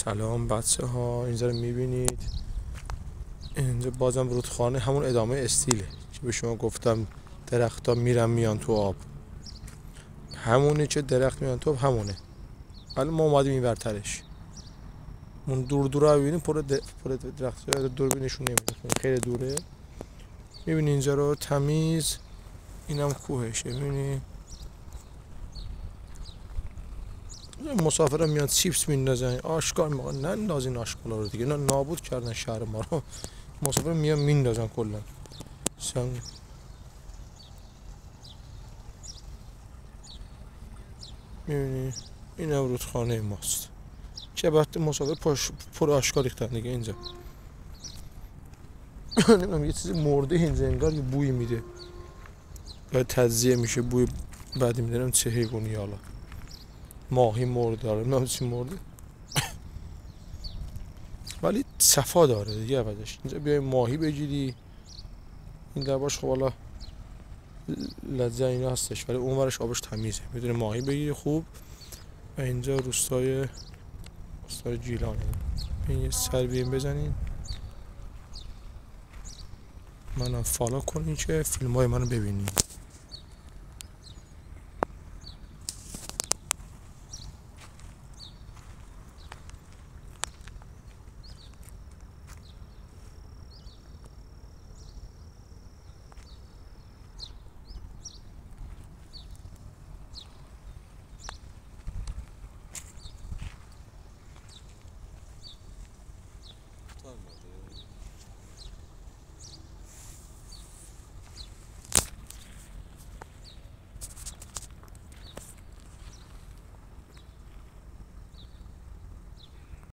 سلام بچه ها، اینجا رو میبینید. اینجا بازم رودخانه، همون ادامه استیله که به شما گفتم درخت ها میرن میان تو آب، همونه که درخت میان تو آب همونه. ولی ما اومدیم این برترش، اون دور ها ببینیم پر درخت ها، دوربینشون نمیده، خیلی دوره. میبینی اینجا رو تمیز، اینم کوهشه. میبینی مسافر میاد چیپس میندازن، آشکار میگن نه نندازین آشکالا رو دیگه، نه نابود کردن شهر ما رو. مسافر میاد میندازن کلا. میبینی اینم رودخانه ماست که وقتی مسافر پر آشکار ریختن دیگه اینجا. نمیدونم یه چیزی مرده اینجا، انگار یه بوی میده، باید تجزیه میشه، بوی بعدی میده. نمیدونم چه حیوانی، حالا ماهی مرده، حالا نمیدونم چی مرده، ولی صفا داره دیگه. عوضش اینجا بیای ماهی بگیری، این درباش خب حالا لزه اینا هستش، ولی اون ورش آبش تمیزه، میدونه ماهی بگیری خوب. و اینجا روستای گیلانه. این یه سر بیاین بزنین، منم فالو کنین که فیلم های منو ببینین.